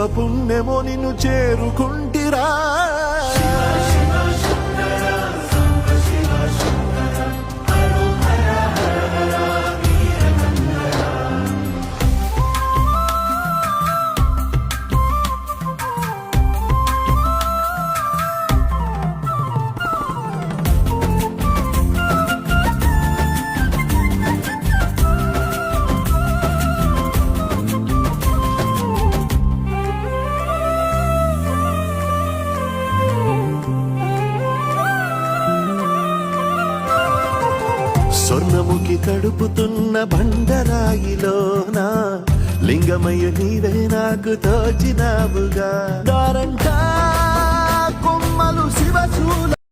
పుణ్యమో నిన్ను చేరుకుంటిరా. స్వర్ణముఖి తడుపుతున్న బండరాయిలోనా లింగమయ్య నీవే నాకు తోచినావుగా. దారంటా కొమ్మలు శివసూర్య